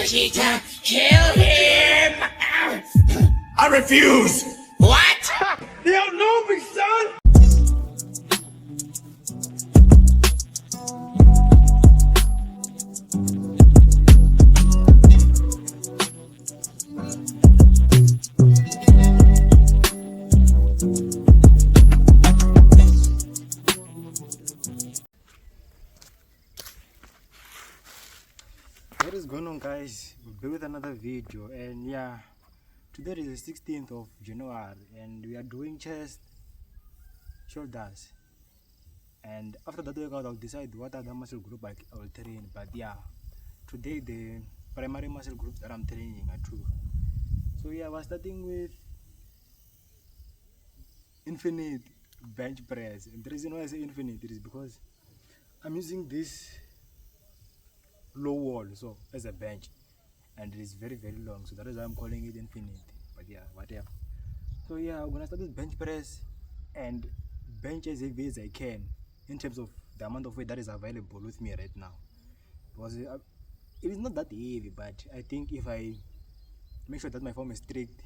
Vegeta, kill him! I refuse! What? You don't know me, son! What is going on, guys? We'll be with another video, and yeah, today is the 16th of January and we are doing chest, shoulders, and after that workout I'll decide what other muscle group I will train. But yeah, today the primary muscle groups that I'm training are two. So yeah, we're starting with infinite bench press, and the reason why I say infinite is because I'm using this low wall so as a bench, and it is very long, so that is why I'm calling it infinite. But yeah, whatever. So yeah, I'm gonna start with bench press and bench as heavy as I can in terms of the amount of weight that is available with me right now, because it is not that heavy, but I think if I make sure that my form is strict,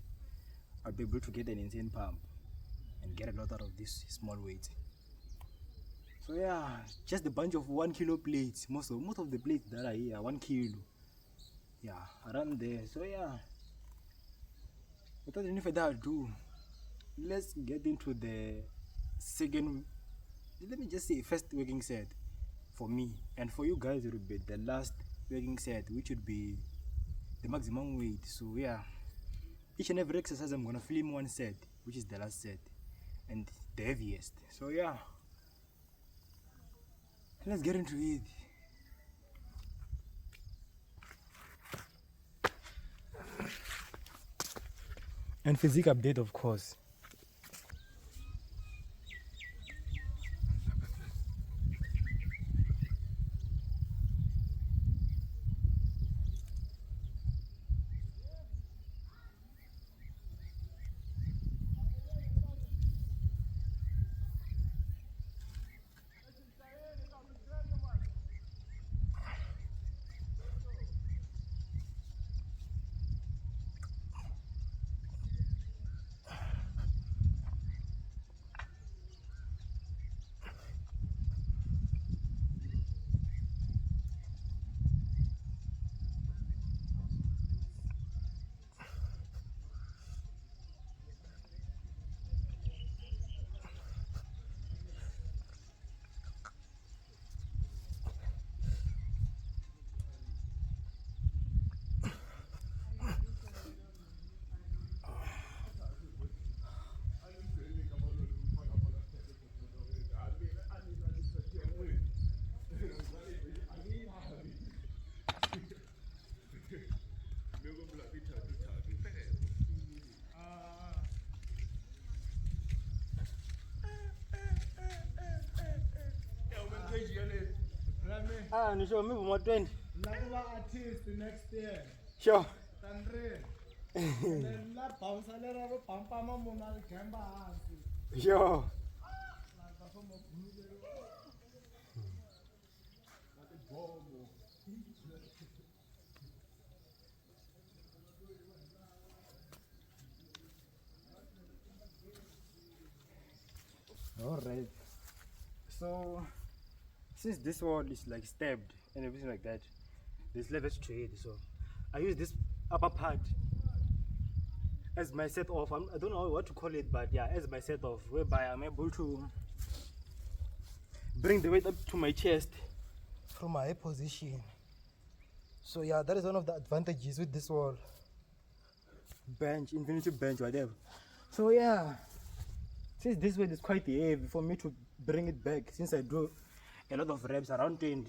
I'll be able to get an insane pump and get a lot out of this small weight. So yeah, just a bunch of 1 kilo plates. Most of the plates that are here are 1 kilo. Yeah, around there. So yeah, without any further ado, let's get into the second, let me just say first working set for me, and for you guys it would be the last working set, which would be the maximum weight. So yeah, each and every exercise I'm gonna film one set, which is the last set and the heaviest. So yeah, let's get into it. And physique update, of course. Ni sure maybe more 20. Nakuba artist next year. Sure. Tandre. La bounce lera ro pampa mona gamba hansi. Sure. Alright. So since this wall is like stabbed and everything like that, there's levels to it, so I use this upper part as my set off. I don't know what to call it, but yeah, as my set off, whereby I'm able to bring the weight up to my chest from my hip position. So yeah, that is one of the advantages with this wall bench, infinity bench, whatever. So yeah, since this weight is quite heavy for me to bring it back, since I do a lot of reps, around 20,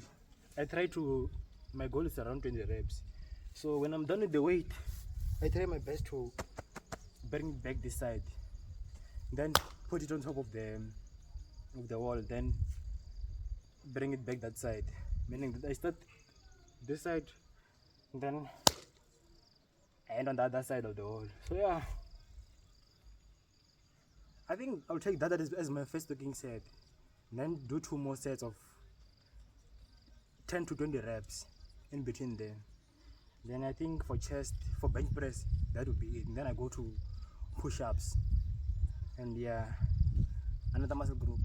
my goal is around 20 reps. So when I'm done with the weight, I try my best to bring it back this side, then put it on top of the wall, then bring it back that side, meaning that I start this side, then end on the other side of the wall. So yeah, I think I'll take that as my first working set, and then do 2 more sets of 10 to 20 reps in between there. Then I think for chest, for bench press, that would be it. And then I go to push-ups, and yeah, another muscle group.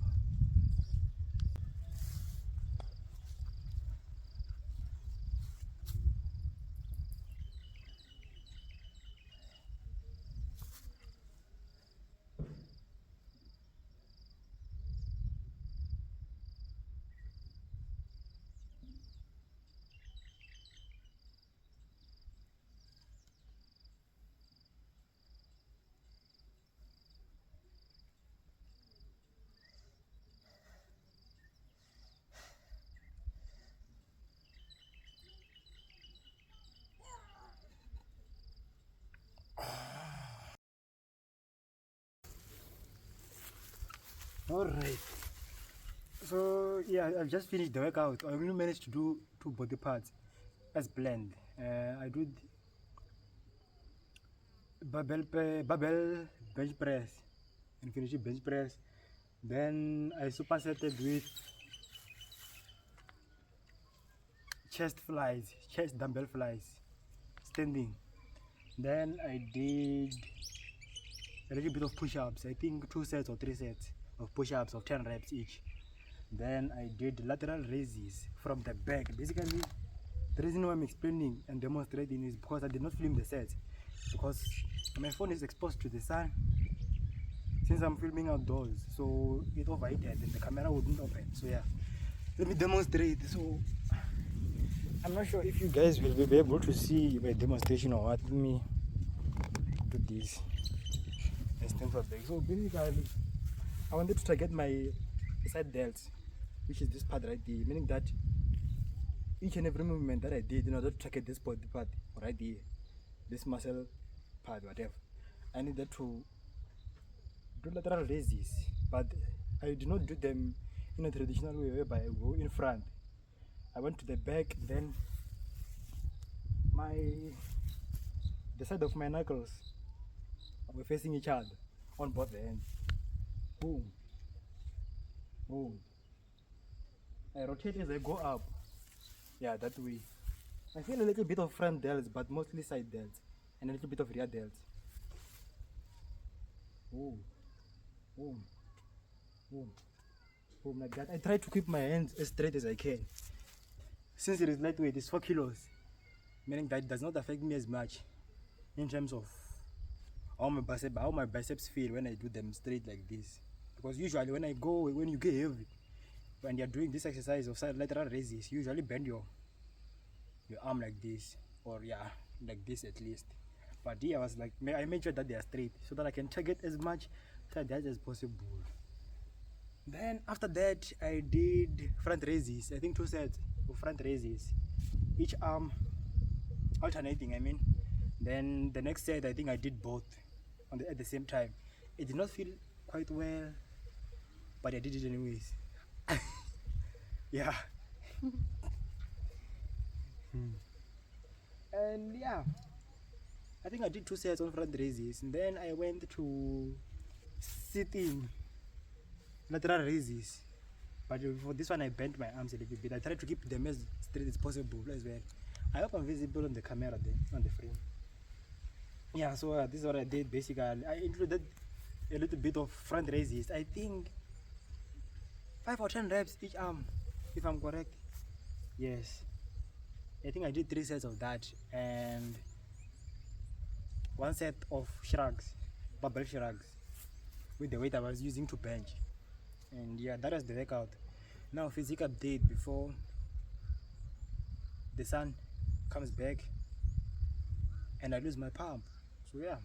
All right. So yeah, I've just finished the workout. I only managed to do 2 body parts as planned. I did barbell bench press and finished bench press. Then I supersetted with chest flies, chest dumbbell flies, standing. Then I did a little bit of push-ups. I think 2 sets or 3 sets of push-ups of 10 reps each. Then I did lateral raises from the back. Basically, the reason why I'm explaining and demonstrating is because I did not film the sets, because my phone is exposed to the sun since I'm filming outdoors, so it overheated and the camera wouldn't open. So yeah, let me demonstrate. So I'm not sure if you guys will be able to see my demonstration or what. Let me do this and stand for back. So basically, I wanted to target my side delts, which is this part right there, meaning that each and every movement that I did in order to target this body part right here, this muscle part, whatever, I needed to do lateral raises, but I did not do them in a traditional way whereby I go in front. I went to the back, then the side of my knuckles were facing each other on both ends. Boom, boom. I rotate as I go up. Yeah, that way. I feel a little bit of front delts, but mostly side delts, and a little bit of rear delts. Boom, boom, boom, boom, like that. I try to keep my hands as straight as I can. Since it is lightweight, it's 4 kilos, meaning that it does not affect me as much in terms of how my biceps feel when I do them straight like this. Because usually when you get heavy, when you're doing this exercise of side lateral raises, you usually bend your arm like this, or yeah, like this at least. But here I was like, I made sure that they are straight so that I can target as much side as possible. Then after that, I did front raises. I think 2 sets of front raises, each arm alternating. I mean, then the next set I think I did both at the same time. It did not feel quite well, but I did it anyways. Yeah. And yeah, I think I did 2 sets on front raises, and then I went to sitting lateral raises. But for this one, I bent my arms a little bit. I tried to keep them as straight as possible as well. I hope I'm visible on the camera there, on the frame. Yeah, so this is what I did basically. I included a little bit of front raises. I think 5 or 10 reps each arm, if I'm correct. Yes. I think I did 3 sets of that, and 1 set of shrugs, barbell shrugs, with the weight I was using to bench. And yeah, that was the workout. Now physical update before the sun comes back and I lose my pump. So yeah,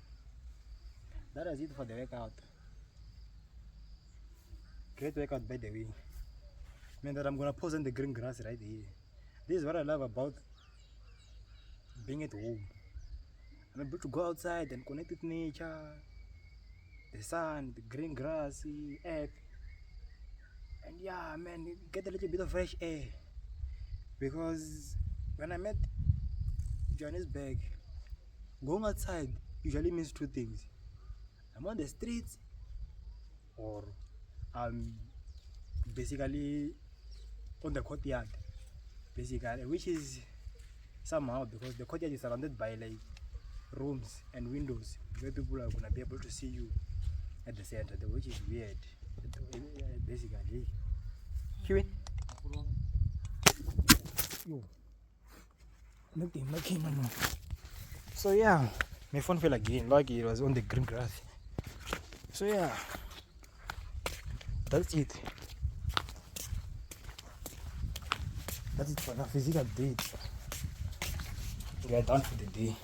that was it for the workout. Great workout, by the way. Man, that I'm gonna pose on the green grass right here. This is what I love about being at home. I'm able to go outside and connect with nature, the sun, the green grass, the earth. And yeah, man, get a little bit of fresh air. Because when I met Johannesburg, going outside usually means 2 things. I'm on the streets, or I'm basically on the courtyard, basically, which is somehow, because the courtyard is surrounded by like rooms and windows where people are gonna be able to see you at the center, which is weird. Basically, Kiwi. Yo, nothing, my camera no. So yeah, my phone fell again, like it was on the green grass. So yeah, that's it. That's it for the physical update. We are done for the day.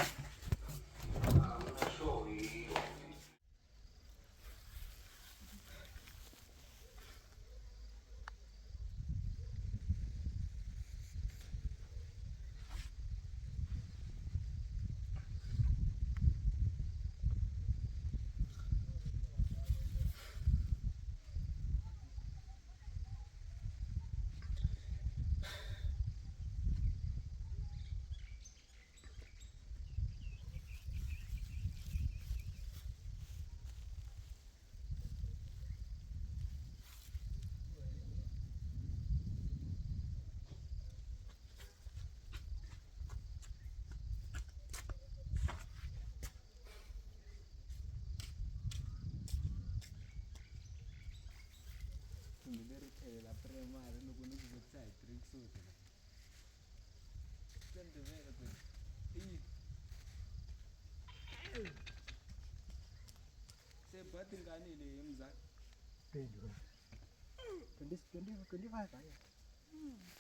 Se bathi ngani le yemzana 25.